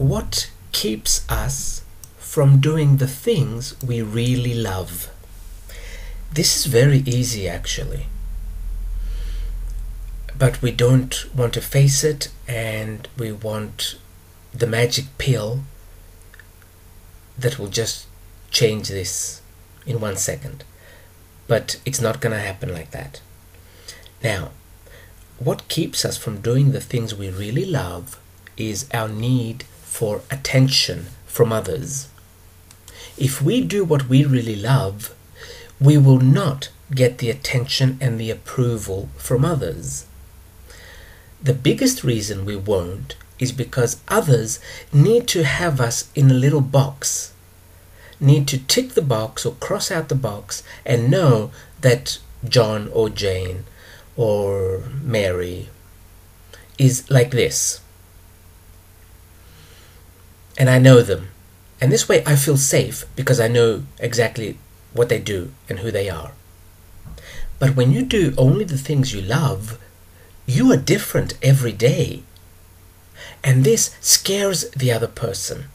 What keeps us from doing the things we really love? This is very easy actually, but we don't want to face it, and we want the magic pill that will just change this in 1 second. But it's not going to happen like that. Now, what keeps us from doing the things we really love is our need for attention from others. If we do what we really love, we will not get the attention and the approval from others. The biggest reason we won't is because others need to have us in a little box, need to tick the box or cross out the box and know that John or Jane or Mary is like this. And I know them. And this way I feel safe because I know exactly what they do and who they are. But when you do only the things you love, you are different every day. And this scares the other person.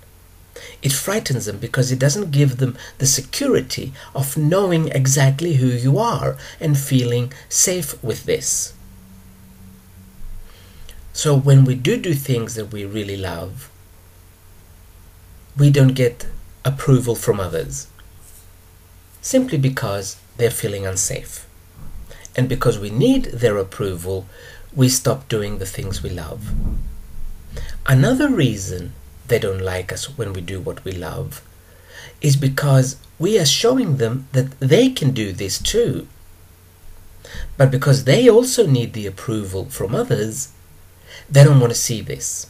It frightens them because it doesn't give them the security of knowing exactly who you are and feeling safe with this. So when we do things that we really love, we don't get approval from others, simply because they're feeling unsafe. And because we need their approval, we stop doing the things we love. Another reason they don't like us when we do what we love is because we are showing them that they can do this too. But because they also need the approval from others, they don't want to see this.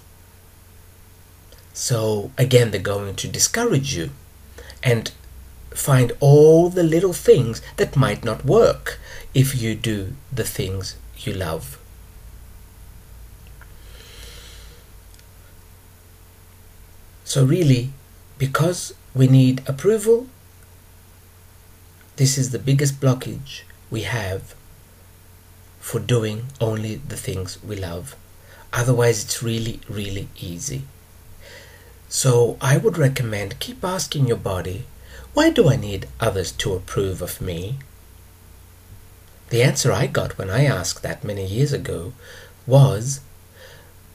So again, they're going to discourage you and find all the little things that might not work if you do the things you love. So really, because we need approval, this is the biggest blockage we have for doing only the things we love. Otherwise, it's really, really easy. So I would recommend keep asking your body, why do I need others to approve of me? The answer I got when I asked that many years ago was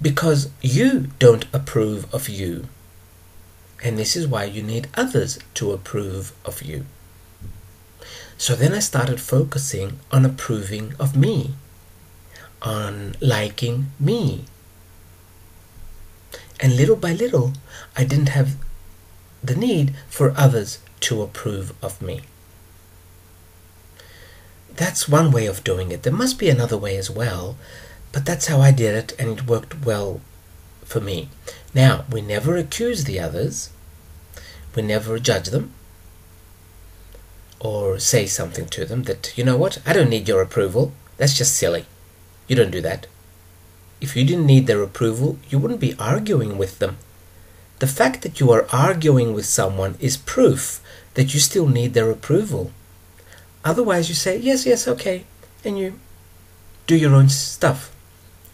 because you don't approve of you. And this is why you need others to approve of you. So then I started focusing on approving of me, on liking me. And little by little, I didn't have the need for others to approve of me. That's one way of doing it. There must be another way as well, but that's how I did it, and it worked well for me. Now, we never accuse the others. We never judge them or say something to them that, you know what, I don't need your approval. That's just silly. You don't do that. If you didn't need their approval, you wouldn't be arguing with them. The fact that you are arguing with someone is proof that you still need their approval. Otherwise, you say, yes, yes, okay, and you do your own stuff.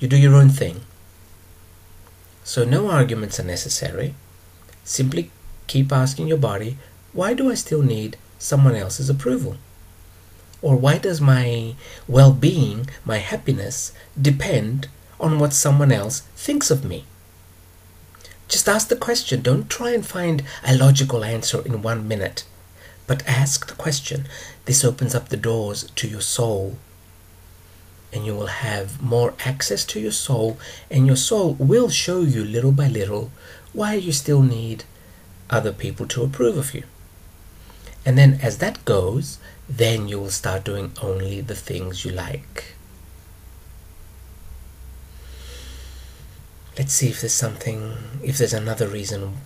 You do your own thing. So no arguments are necessary. Simply keep asking your body, why do I still need someone else's approval? Or why does my well-being, my happiness, depend on what someone else thinks of me? Just ask the question. Don't try and find a logical answer in 1 minute, but ask the question. This opens up the doors to your soul, and you will have more access to your soul, and your soul will show you little by little why you still need other people to approve of you. And then as that goes, then you will start doing only the things you like. Let's see if there's another reason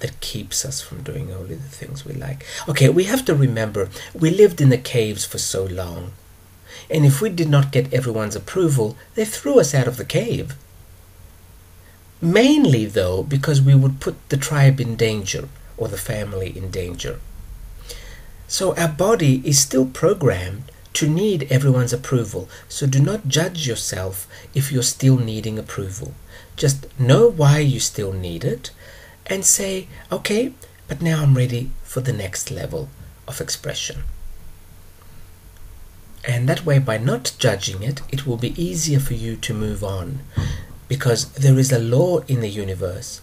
that keeps us from doing only the things we like. Okay, we have to remember, we lived in the caves for so long. And if we did not get everyone's approval, they threw us out of the cave. Mainly, though, because we would put the tribe in danger, or the family in danger. So our body is still programmed to need everyone's approval. So do not judge yourself if you're still needing approval. Just know why you still need it, and say, okay, but now I'm ready for the next level of expression. And that way, by not judging it, it will be easier for you to move on. Because there is a law in the universe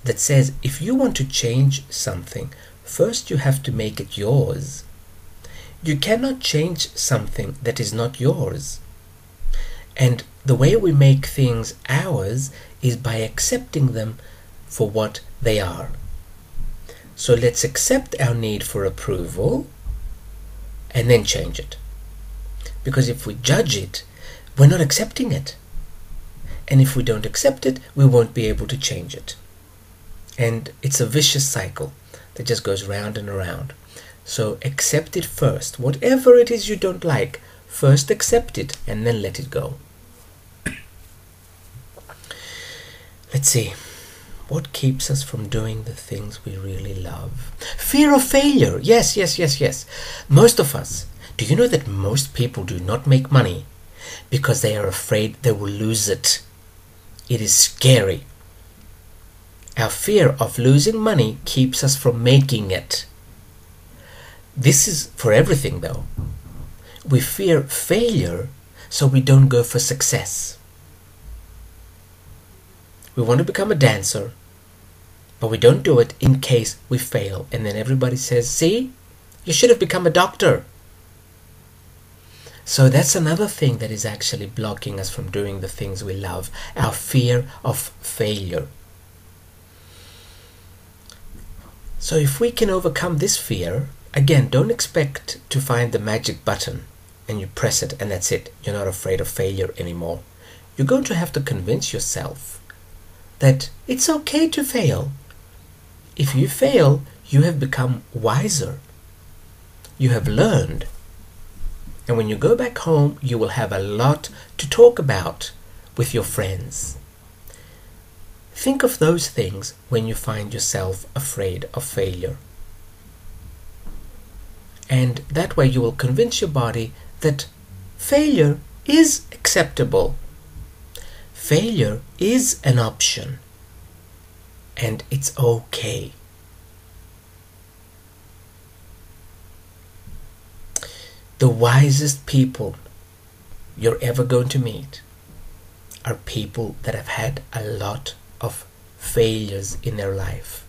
that says if you want to change something, first you have to make it yours. You cannot change something that is not yours. And the way we make things ours is by accepting them for what they are. So let's accept our need for approval and then change it. Because if we judge it, we're not accepting it. And if we don't accept it, we won't be able to change it. And it's a vicious cycle that just goes round and around. So accept it first. Whatever it is you don't like, first accept it and then let it go. Let's see. What keeps us from doing the things we really love? Fear of failure. Yes. Most of us. Do you know that most people do not make money because they are afraid they will lose it? It is scary. Our fear of losing money keeps us from making it. This is for everything though. We fear failure, so we don't go for success. We want to become a dancer, but we don't do it in case we fail. And then everybody says, see, you should have become a doctor. So that's another thing that is actually blocking us from doing the things we love, our fear of failure. So if we can overcome this fear, again, don't expect to find the magic button and you press it and that's it. You're not afraid of failure anymore. You're going to have to convince yourself that it's okay to fail. If you fail, you have become wiser. You have learned. And when you go back home, you will have a lot to talk about with your friends. Think of those things when you find yourself afraid of failure. And that way you will convince your body that failure is acceptable. Failure is an option. And it's okay. The wisest people you're ever going to meet are people that have had a lot of failures in their life.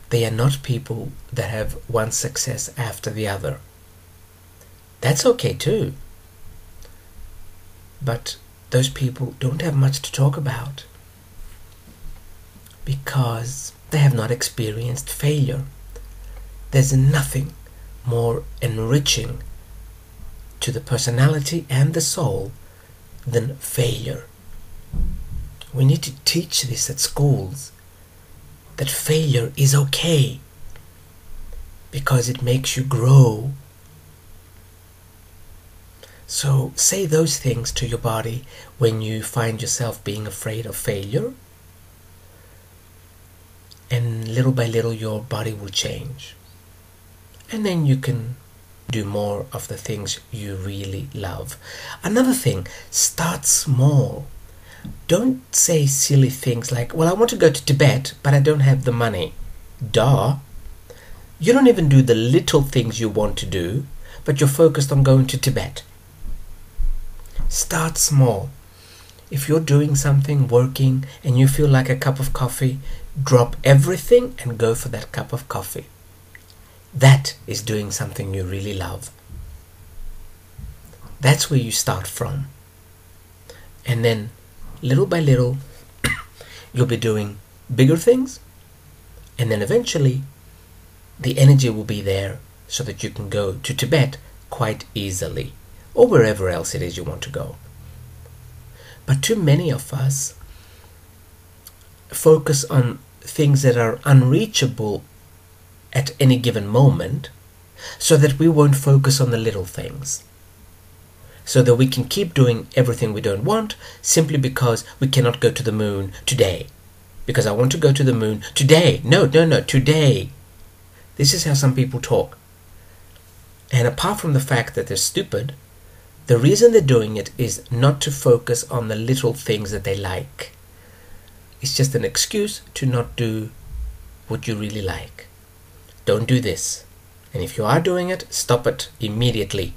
They are not people that have one success after the other. That's okay too. But those people don't have much to talk about because they have not experienced failure. There's nothing more enriching to the personality and the soul than failure. We need to teach this at schools, that failure is okay because it makes you grow. So say those things to your body when you find yourself being afraid of failure, and little by little your body will change. And then you can do more of the things you really love. Another thing, start small. Don't say silly things like, well, I want to go to Tibet, but I don't have the money. Duh. You don't even do the little things you want to do, but you're focused on going to Tibet. Start small. If you're doing something, working, and you feel like a cup of coffee, drop everything and go for that cup of coffee. That is doing something you really love. That's where you start from. And then, little by little, you'll be doing bigger things. And then eventually, the energy will be there so that you can go to Tibet quite easily. Or wherever else it is you want to go. But too many of us focus on things that are unreachable at any given moment, so that we won't focus on the little things. So that we can keep doing everything we don't want simply because we cannot go to the moon today. Because I want to go to the moon today. No, today. This is how some people talk. And apart from the fact that they're stupid, the reason they're doing it is not to focus on the little things that they like. is just an excuse to not do what you really like. Don't do this. And if you are doing it, stop it immediately.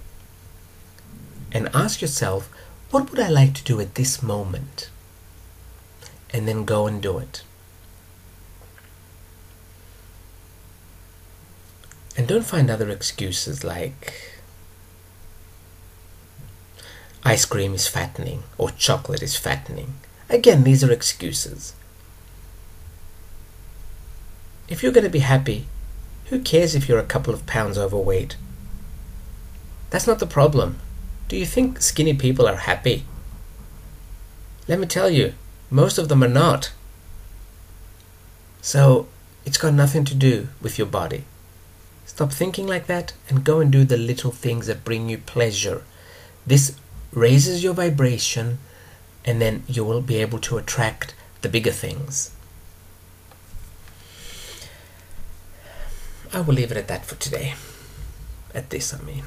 And ask yourself, what would I like to do at this moment? And then go and do it. And don't find other excuses like ice cream is fattening or chocolate is fattening. Again, these are excuses. If you're going to be happy, who cares if you're a couple of pounds overweight? That's not the problem. Do you think skinny people are happy? Let me tell you, most of them are not. So, it's got nothing to do with your body. Stop thinking like that and go and do the little things that bring you pleasure. This raises your vibration, and then you will be able to attract the bigger things. I will leave it at that for today. At this, I mean.